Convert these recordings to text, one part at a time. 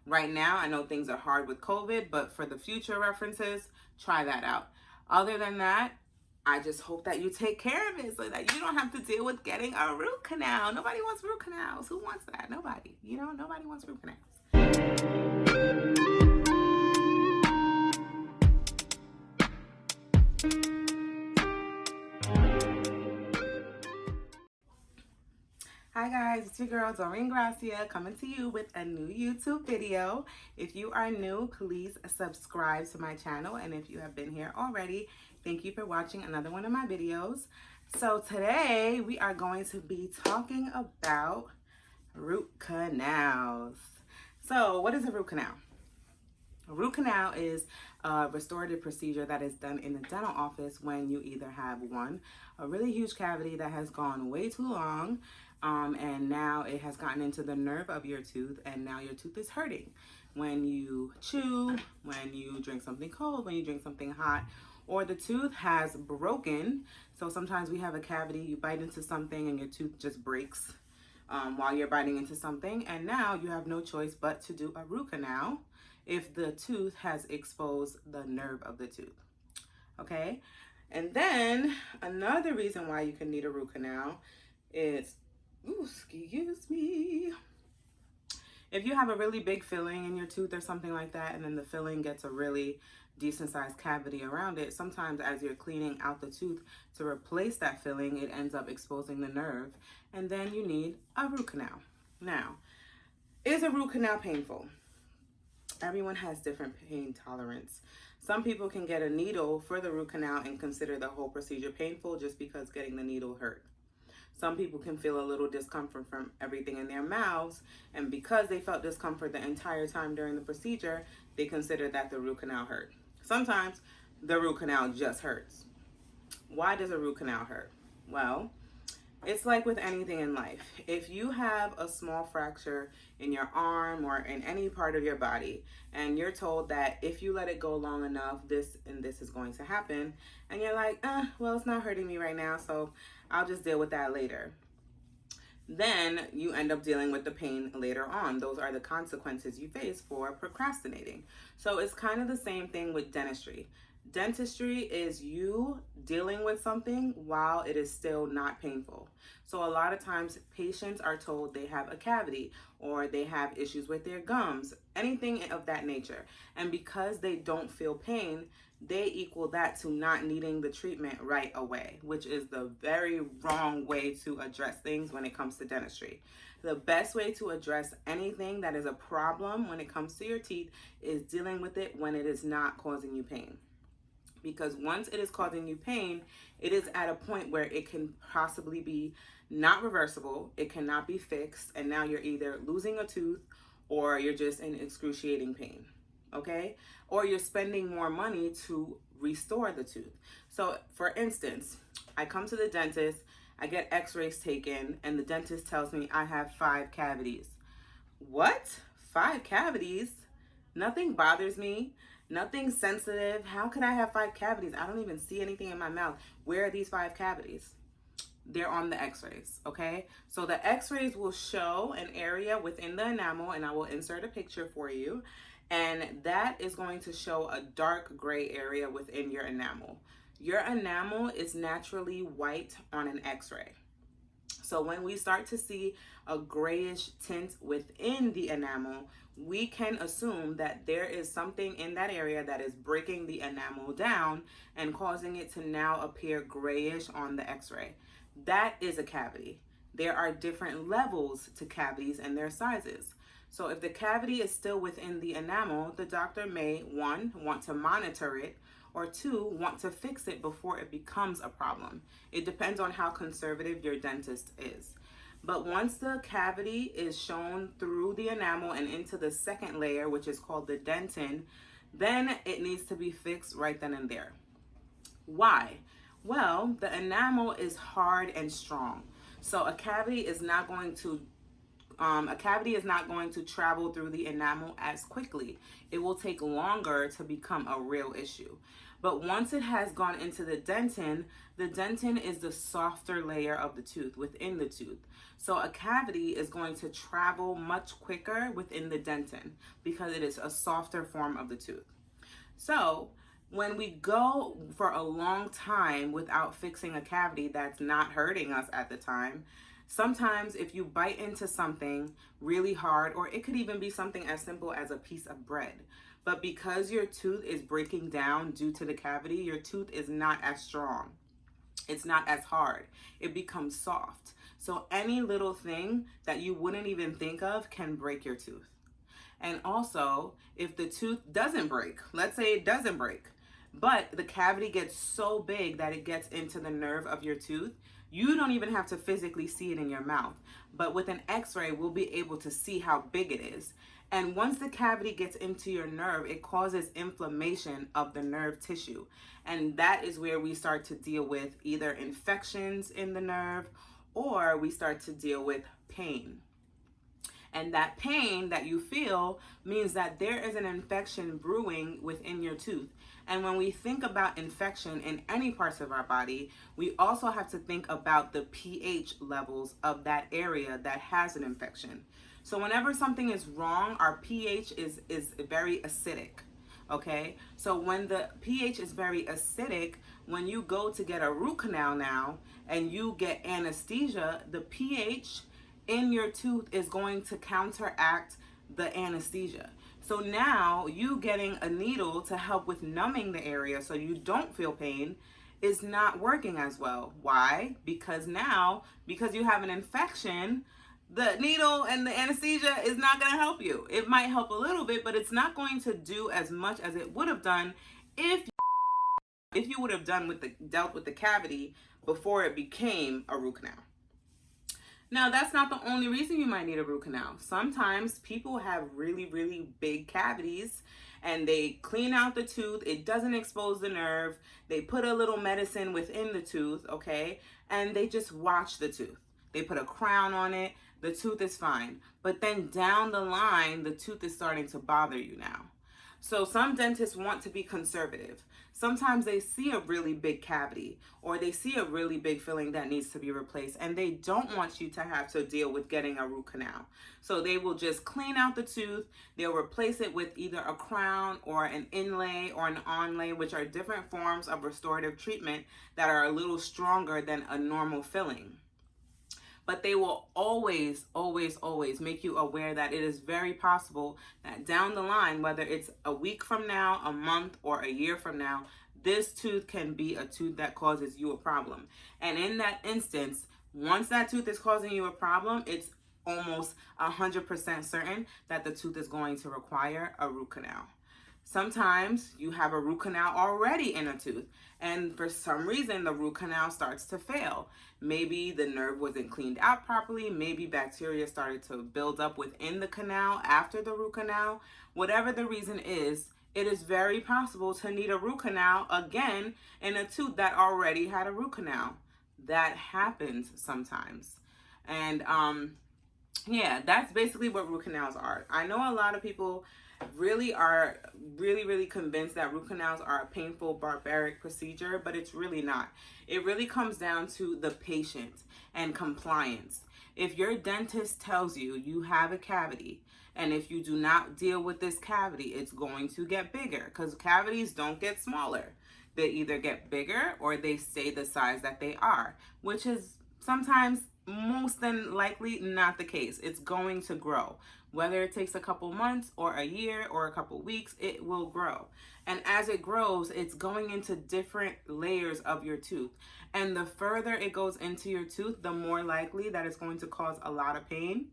Right now, I know things are hard with COVID, but for the future references, try that out. Other than that, I just hope that you take care of it so that you don't have to deal with getting a root canal. Nobody wants root canals. Who wants that? Nobody. Nobody wants root canals. Hi guys, it's your girl Doreen Gracia coming to you with a new YouTube video. If you are new, please subscribe to my channel, and if you have been here already, thank you for watching another one of my videos. So today we are going to be talking about root canals. So what is a root canal? A root canal is a restorative procedure that is done in the dental office when you either have a really huge cavity that has gone way too long, and now it has gotten into the nerve of your tooth, and now your tooth is hurting. When you chew, when you drink something cold, when you drink something hot, or the tooth has broken. So sometimes we have a cavity, you bite into something and your tooth just breaks while you're biting into something, and now you have no choice but to do a root canal if the tooth has exposed the nerve of the tooth. Okay, and then another reason why you can need a root canal is, excuse me, if you have a really big filling in your tooth or something like that, and then the filling gets a really decent sized cavity around it, sometimes as you're cleaning out the tooth to replace that filling, it ends up exposing the nerve, and then you need a root canal. Now, is a root canal painful? Everyone has different pain tolerance. Some people can get a needle for the root canal and consider the whole procedure painful just because getting the needle hurt. Some people can feel a little discomfort from everything in their mouths, and because they felt discomfort the entire time during the procedure, they consider that the root canal hurt. Sometimes the root canal just hurts. Why does a root canal hurt? Well, it's like with anything in life. If you have a small fracture in your arm or in any part of your body, and you're told that if you let it go long enough, this and this is going to happen, and you're like, well, it's not hurting me right now, so I'll just deal with that later. Then you end up dealing with the pain later on. Those are the consequences you face for procrastinating. So it's kind of the same thing with dentistry. Dentistry is you dealing with something while it is still not painful. So a lot of times patients are told they have a cavity or they have issues with their gums, anything of that nature. And because they don't feel pain, they equal that to not needing the treatment right away, which is the very wrong way to address things when it comes to dentistry. The best way to address anything that is a problem when it comes to your teeth is dealing with it when it is not causing you pain. Because once it is causing you pain, it is at a point where it can possibly be not reversible, it cannot be fixed, and now you're either losing a tooth or you're just in excruciating pain, okay? Or you're spending more money to restore the tooth. So for instance, I come to the dentist, I get x-rays taken, and the dentist tells me I have 5 cavities. What? 5 cavities? Nothing bothers me. Nothing sensitive. How could I have 5 cavities? I don't even see anything in my mouth. Where are these 5 cavities? They're on the x-rays, okay? So the x-rays will show an area within the enamel, and I will insert a picture for you. And that is going to show a dark gray area within your enamel. Your enamel is naturally white on an x-ray. So when we start to see a grayish tint within the enamel, we can assume that there is something in that area that is breaking the enamel down and causing it to now appear grayish on the x-ray. That is a cavity. There are different levels to cavities and their sizes. So if the cavity is still within the enamel, the doctor may, 1, want to monitor it, or 2, want to fix it before it becomes a problem. It depends on how conservative your dentist is. But once the cavity is shown through the enamel and into the second layer, which is called the dentin, then it needs to be fixed right then and there. Why? Well, the enamel is hard and strong. So a cavity is not going to a cavity is not going to travel through the enamel as quickly. It will take longer to become a real issue. But once it has gone into the dentin is the softer layer of the tooth, within the tooth. So a cavity is going to travel much quicker within the dentin because it is a softer form of the tooth. So when we go for a long time without fixing a cavity that's not hurting us at the time, sometimes if you bite into something really hard, or it could even be something as simple as a piece of bread, but because your tooth is breaking down due to the cavity, your tooth is not as strong. It's not as hard. It becomes soft. So any little thing that you wouldn't even think of can break your tooth. And also, if the tooth doesn't break, let's say it doesn't break, but the cavity gets so big that it gets into the nerve of your tooth, you don't even have to physically see it in your mouth. But with an x-ray, we'll be able to see how big it is. And once the cavity gets into your nerve, it causes inflammation of the nerve tissue. And that is where we start to deal with either infections in the nerve, or we start to deal with pain. And that pain that you feel means that there is an infection brewing within your tooth. And when we think about infection in any parts of our body, we also have to think about the pH levels of that area that has an infection. So whenever something is wrong, our pH is very acidic. Okay, so when the pH is very acidic, when you go to get a root canal now and you get anesthesia, the pH in your tooth is going to counteract the anesthesia. So now you getting a needle to help with numbing the area so you don't feel pain is not working as well. Why? Because you have an infection, the needle and the anesthesia is not going to help you. It might help a little bit, but it's not going to do as much as it would have done if you would have dealt with the cavity before it became a root canal. Now, that's not the only reason you might need a root canal. Sometimes people have really, really big cavities and they clean out the tooth. It doesn't expose the nerve. They put a little medicine within the tooth, okay? And they just watch the tooth. They put a crown on it. The tooth is fine. But then down the line, the tooth is starting to bother you now. So some dentists want to be conservative. Sometimes they see a really big cavity or they see a really big filling that needs to be replaced, and they don't want you to have to deal with getting a root canal. So they will just clean out the tooth. They'll replace it with either a crown or an inlay or an onlay, which are different forms of restorative treatment that are a little stronger than a normal filling. But they will always, always, always make you aware that it is very possible that down the line, whether it's a week from now, a month, or a year from now, this tooth can be a tooth that causes you a problem. And in that instance, once that tooth is causing you a problem, it's almost 100% certain that the tooth is going to require a root canal. Sometimes you have a root canal already in a tooth, and for some reason the root canal starts to fail. Maybe the nerve wasn't cleaned out properly. Maybe bacteria started to build up within the canal after the root canal. Whatever the reason is, it is very possible to need a root canal again in a tooth that already had a root canal. That happens sometimes. And yeah, that's basically what root canals are. I know a lot of people really are really convinced that root canals are a painful, barbaric procedure, but it's really not. It really comes down to the patient and compliance. If your dentist tells you you have a cavity, and if you do not deal with this cavity, it's going to get bigger, because cavities don't get smaller. They either get bigger or they stay the size that they are, which is sometimes most than likely not the case. It's going to grow. Whether it takes a couple months or a year or a couple weeks, it will grow. And as it grows, it's going into different layers of your tooth. And the further it goes into your tooth, the more likely that it's going to cause a lot of pain.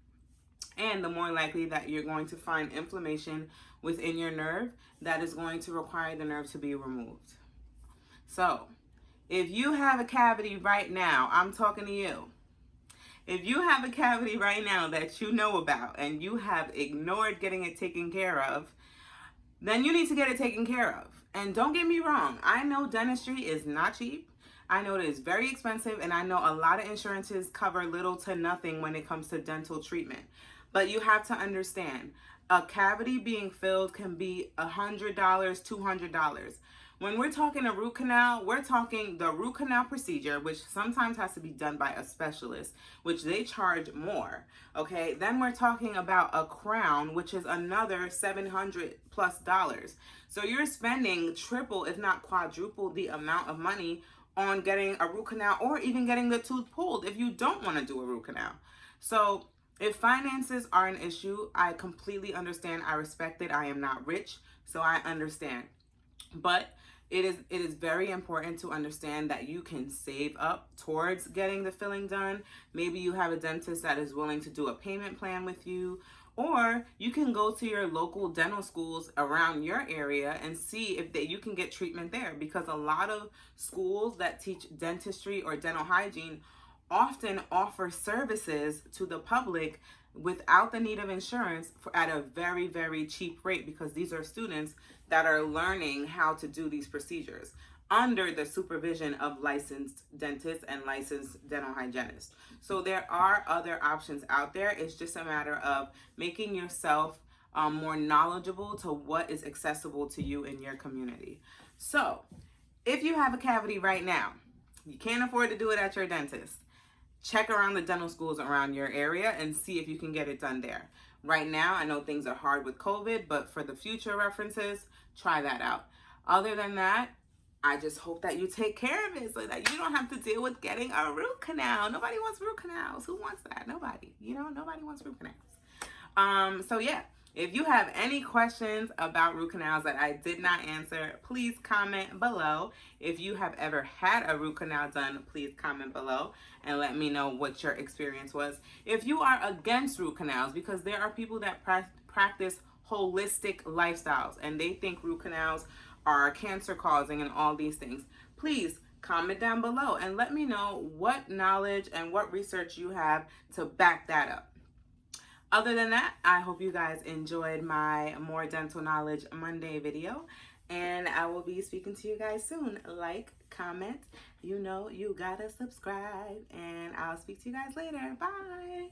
And the more likely that you're going to find inflammation within your nerve that is going to require the nerve to be removed. So, if you have a cavity right now, I'm talking to you. If you have a cavity right now that you know about and you have ignored getting it taken care of, then you need to get it taken care of. And don't get me wrong, I know dentistry is not cheap. I know it is very expensive, and I know a lot of insurances cover little to nothing when it comes to dental treatment. But you have to understand, a cavity being filled can be $100, $200. When we're talking a root canal, we're talking the root canal procedure, which sometimes has to be done by a specialist, which they charge more. Okay, then we're talking about a crown, which is another $700+. So you're spending triple, if not quadruple, the amount of money on getting a root canal, or even getting the tooth pulled if you don't want to do a root canal. So if finances are an issue, I completely understand. I respect it. I am not rich, so I understand. But it is very important to understand that you can save up towards getting the filling done. Maybe you have a dentist that is willing to do a payment plan with you, or you can go to your local dental schools around your area and see if you can get treatment there, because a lot of schools that teach dentistry or dental hygiene often offer services to the public without the need of insurance at a very, very cheap rate, because these are students that are learning how to do these procedures under the supervision of licensed dentists and licensed dental hygienists. So there are other options out there. It's just a matter of making yourself more knowledgeable to what is accessible to you in your community. So if you have a cavity right now, you can't afford to do it at your dentist, check around the dental schools around your area and see if you can get it done there. Right now, I know things are hard with COVID, but for the future references, try that out. Other than that, I just hope that you take care of it so that you don't have to deal with getting a root canal. Nobody wants root canals. Who wants that? Nobody. Nobody wants root canals. So yeah, if you have any questions about root canals that I did not answer, please comment below. If you have ever had a root canal done, please comment below and let me know what your experience was. If you are against root canals, because there are people that practice holistic lifestyles and they think root canals are cancer causing and all these things, please comment down below and let me know what knowledge and what research you have to back that up. Other than that, I hope you guys enjoyed my More Dental Knowledge Monday video, and I will be speaking to you guys soon. Like, comment, you gotta subscribe, and I'll speak to you guys later. Bye.